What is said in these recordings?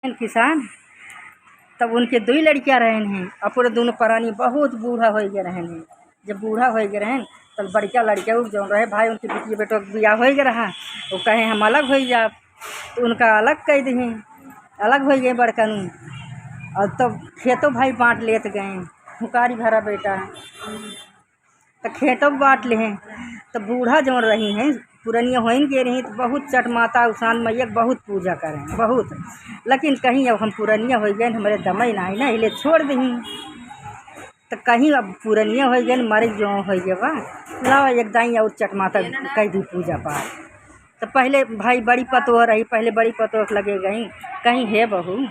किसान तब उनके दो लड़कियाँ रहन हैं और पूरे दोनों प्राणी बहुत बूढ़ा हो गए रहन हैं। जब बूढ़ा हो गए रहन तब बड़का लड़का जो रहे भाई उनके बेटी बेटो का बियाह हो गया रहा। वो कहे हम अलग हो जा, तो उनका अलग कह दें, अलग हो गए बड़का नू। और तब खेतों भाई बांट लेत गए, हुकारी भरा बेटा तो खेतों बांट ले हैं। तो बूढ़ा जो रही हैं पुरनिया होइन गे रही तो बहुत चट माता उसान मैया बहुत पूजा करें बहुत, लेकिन कहीं अब हम पुरनिया हो गए हमारे दमई ना ना इले छोड़ दही। तो कहीं अब पुरनिया हो गए मर जो हो गए बा लाओ एक दाई और चट माता कह दी पूजा पाठ। तो पहले भाई बड़ी पतोह रही, पहले बड़ी पतोह लगे गई कहीं है बहू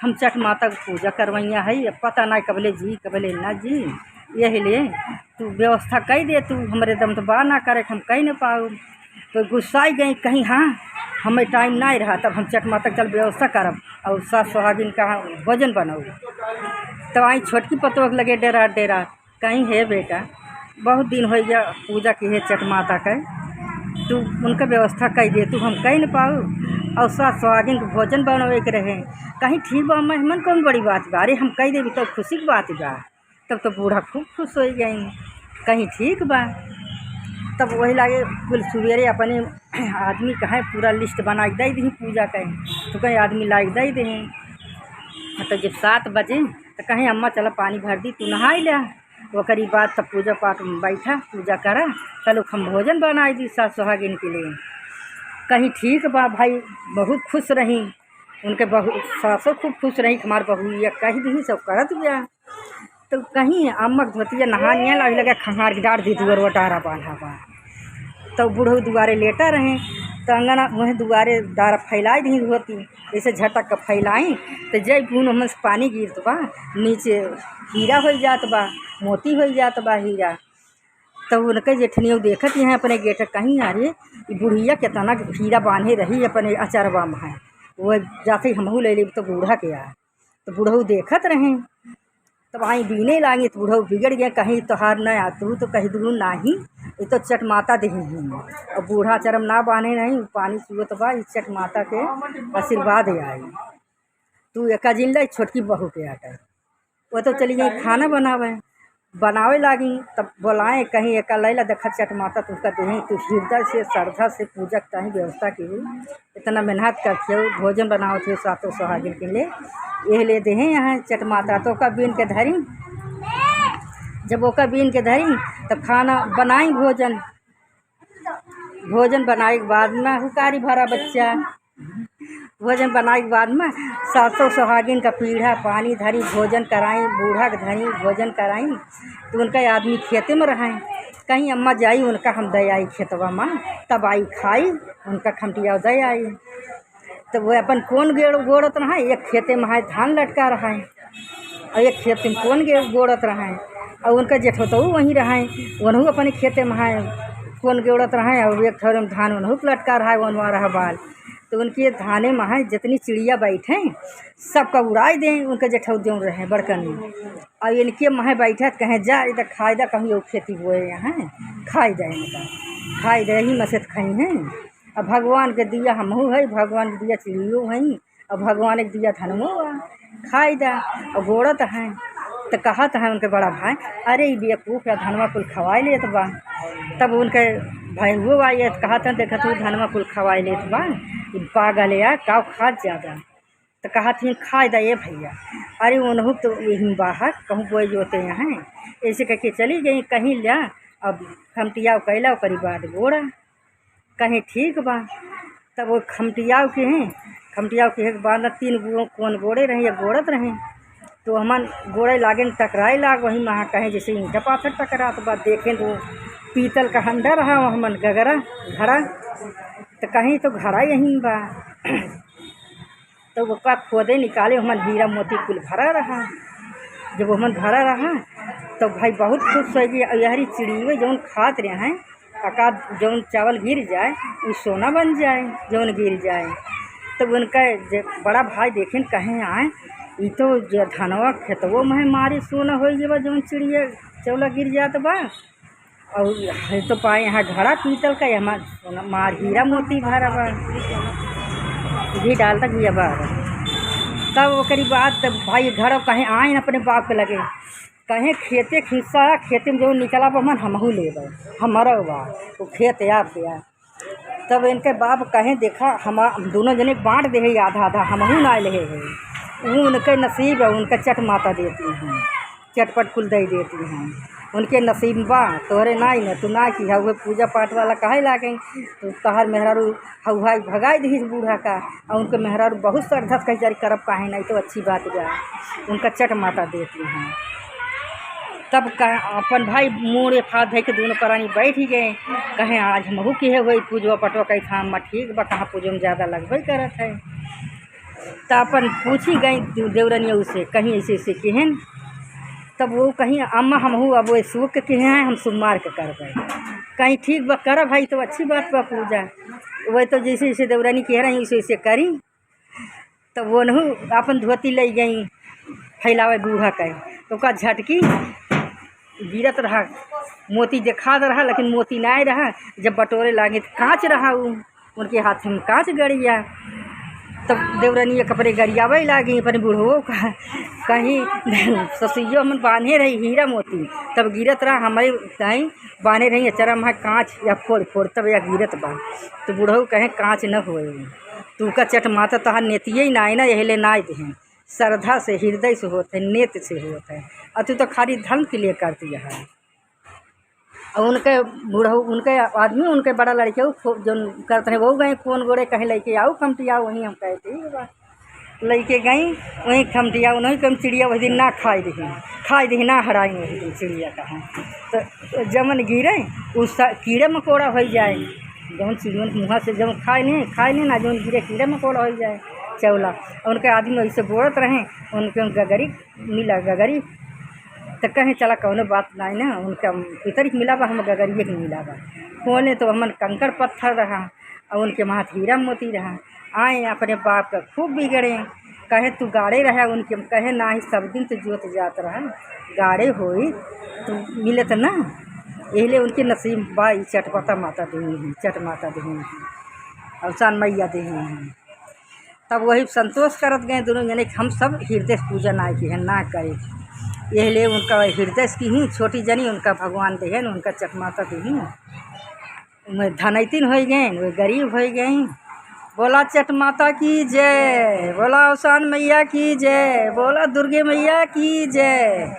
हम चट माता की पूजा करवैया है, पता ना कबले जी कबले ना जी, यही ले तू व्यवस्था कह दे, तू हमारे दम तो बा ना करे हम कह न पाओ। तो गुस्साई गई कहीं हाँ हमें टाइम नहीं रहा, तब हम चट माता चल व्यवस्था करब और सात सुहागिन का भोजन बनाओ। तो आई छोटकी पतोह लगे डेरा डेरा कहीं है बेटा बहुत दिन हो गया पूजा की है चट माता का, तू उनका व्यवस्था कह दे, तू हम कह न पाओ और सात सुहागिन के भोजन बनावे के रहे। कहीं ठीक बा मेहमान कौन बड़ी बात बा, अरे हम कह देवी तो खुशी की बात बा। तब तो बूढ़ा खूब खुश हो गई कहीं ठीक बा। तब वही लागे कुल सवेरे अपने आदमी कहे पूरा लिस्ट बना के दे दी पूजा कहें, तो कहीं आदमी लाइक दे दें। तो जब 7 बजे तो कहें अम्मा चला पानी भर दी तू नहाई लिया, वकरी बाद तब पूजा पाठ में बैठा पूजा करा कल हम भोजन बनाई दी सात सुहागिन के लिए। कहीं ठीक बा भाई बहुत खुश रही, उनके बहू सासों खूब खुश रही हमारे बहू या कही दी सब करत गया। तो कहीं अम्मक धोतिया नहानिया लगे खंगार के डार दी दुआर वटारा बांधा बा। तो बूढ़ो दुआरे लेटा रहे तो अंगना वह दुआरे दारा फैलाई दी धोती जैसे झटक का फैलाई तो जय बून हमन से पानी गिरत बा नीचे हीरा हो जात बा, मोती हो जात बा हीरा। तो उनके जेठनियों देखत यहाँ अपने गेट कहीं अरे बुढ़िया कितना हीरा बांधे रही अपने अचरवा में है, वह जाते हमहू ले ली तो बूढ़ा के आ। तो बूढ़ऊ देखत रहे तब आई बीने लागे तो बूढ़ऊ बिगड़ गया कहीं तोहार न आतू तो कहीं दूर नाही, ये तो चट माता दे और बूढ़ा चरम ना बांधे नहीं पानी चुअत बा इस चट माता के आशीर्वाद आई। तू एका जिन ला छोटकी बहू के आटा वो तो चली गई खाना बनावे लागी। तब बोलाएं कहीं एका लैला देखा चट माता तो उसका दें तू हृदय से श्रद्धा से पूजा कहीं व्यवस्था की इतना मेहनत करते हो भोजन बनाओ थे सातों सुहागिन के लिए ये ले दे यहाँ चट माता। तो का बीन के धरी जब ओका बीन के धरी तब खाना बनाई भोजन बनाए के बाद में हुकारी भरा बच्चा भोजन बनाए के बाद में सातों सुहागिन का पीढ़ा पानी धरी भोजन कराई, बूढ़ा के धरी भोजन कराई। तो उनका आदमी खेते में रहें कहीं अम्मा जाई उनका हम दे आई खेतवा में तब आई खाई उनका खमटिया दे आई। तो वो अपन कौन गोड़त रहा एक खेते में है धान लटका रहा है और एक खेते में कौन गोड़त रहा है और उनका जेठो तो वहीं रहा है वनहू अपने खेते में है कौन गोड़त रहा है और एक थोड़े में धान वनहू लटका रहा है वनवा रहा बाल। तो उनके धाने में है जितनी चिड़िया बैठे सबका उड़ाई दें उनके जेठौ दें रहे बड़कन और इनके महे बैठे कहें जा इधर खाए दा कहीं वो खेती हुए यहाँ खाई दे इनका खाई दे ही मसेत खाई हैं। अब भगवान के दिया हमहू है भगवान के दिया चिड़ियों हैं और भगवान के दिया धनमो खाई दा और गोड़त हैं। तो कहत है उनके बड़ा भाई अरे बेवकूफ़ या धनवा कुल खवाई लेत बा। तब उनके भाई वो आइए कहा था देखा तू धनवा कुल खवाई लेत बा पागल या काव खाद ज़्यादा। तो कहा थी खाए दा ये भैया अरे उन्हों तो यही बाहर कहूँ बोए जोते यहाँ ऐसे करके चली गई कहीं लिया। अब खमटिया कैला करी बाद गोड़ा कहीं ठीक बा। तब वो खमटिया के बाद 3 कौन गोड़े रहे या गोड़त रहे तो हमन गोड़े लागे टकराए लाग वहीं महा कहें जैसे ईंटा पाथर टकरा तो बात देखें तो पीतल का हंडा रहा हमन गगरा घड़ा तो कहीं तो घड़ा यहीं बा। तो वो खोदे निकाले हमन हीरा मोती कुल भरा रहा। जब हमन भरा रहा तो भाई बहुत खुश हो गई यहरी चिड़िए जौन खात रहे हैं अका जौन चावल गिर जाए वो सोना बन जाए जौन गिर जाए। तो उनका बड़ा भाई देखें कहें आए ये तो धनवा खेतवो में मारी सोना हो गया जौन चिड़िया चौला गिर जात बा और तो पाए यहाँ घड़ा पीतल का यहाँ मार हीरा मोती भरा बा घी डालता घिया बा। तब ओकरी बाद तब भाई घर कहीं आए न अपने बाप के लगे, कहीं खेते खिस्सा खेते में जो निकला मन हमहू ले गए, हमारा बा वो खेत आप गया। तब इनके बाप कहें देखा हम दोनों जने बांट दे है आधा आधा, हमहू ना ले है। वो उनके नसीब है, उनका चट माता देती हैं, चटपट कुल दे देती हैं, उनके नसीब बा। तोहरे नाई न तू ना की हुए पूजा पाठ वाला काहे लागे, तो तहर मेहरारू हउहाई भगाई दी बूढ़ा का। और उनके मेहरारू बहुत सरधस कही जारी करब काहे नहीं, तो अच्छी बात बा, उनका चट माता देती हैं। तब अपन भाई मुँह फाद धे के दोनों प्राणी बैठ ही गए, कहें आज हमहू की है वही पूजवा पटवा कही था हम ठीक बा, कहाँ पूजो में ज़्यादा लगभग करत है। तो अपन पूछी गई देवरनिया उसे कहीं ऐसे ऐसे केहन। तब वो कहीं अम्मा हमहू अब वो सूख के कहे हैं हम सोमवार के कर गए, कहीं ठीक बा कर भाई, तो अच्छी बात बा पूजा। वही तो जैसे जैसे देवरानी कह रही वैसे वैसे करी। तो वो नहू अपन धोती ले गई फैलावे बूढ़ा कहे, तो का झटकी गिरत रहा, मोती देखा रहा लेकिन मोती नहीं रहा। जब बटोरे लागे तो कांच रहा, वो उनके हाथ में कांच गड़िया। तब देवरानी कपड़े गरियावे लागी अपने बूढ़ो का, कहीं ससुइयो हम बांधे रही हीरा मोती, तब गिरत रहा हमारे कहीं बांधे रही अचरा में कांच या फोड़ फोड़ तब या गिरत बा। तो बूढ़ो कहें कांच न होए, तू का चट माता तहार नेतिये ही नाई ना यहले नाई दें, श्रद्धा से हृदय से होते हैं, नेत से होते हैं, और तू तो खाली धन के लिए करती है। और उनके बूढ़ा उनके आदमी उनके बड़ा लड़के जो करते हैं वो गए कौन गोड़े कहे लेके आओ खमटिया, वहीं हम कहते ही लेके गई वहीं खमटिया, उन्हीं कम चिड़िया वही दिन ना खाई दी ना हराई वही दिन चिड़िया कहाँ। तो जमन गिरे उस कीड़े मकोड़ा हो जाए, जब चिड़ियों के मुँह से जब खाए नहीं ना, जो गिरे कीड़े मकोड़ा हो जाए चौला। उनके आदमी वैसे बोलत रहे, उनके गगरी मिला गगरी, तो कहें चला कौनो बात नहीं ना, उनका पितर मिला बा हम गगरिए के मिला बा। खोले तो हमन कंकड़ पत्थर रहा और उनके वहाँ हीरा मोती रहा। आए अपने बाप का खूब बिगड़े, कहे तू गाड़े रहा, उनके कहे ना ही सब दिन तो जोत जात रहा, गाड़े होई तो मिलत ना, इसलिए उनके नसीब बा चटपटा माता दी, चट माता दी, अवसान मैया दी। तब वही संतोष करत गए दोनों जने, हम सब हृदय पूजन आए की है ना करे, इसलिए उनका हृदय की ही छोटी जनी उनका भगवान दे, उनका चटमाता दी। मैं धनैतिन हो गए, वे गरीब हो गए। बोला चटमाता की जय, बोला अवसान मैया की जय, बोला दुर्गे मैया की जय।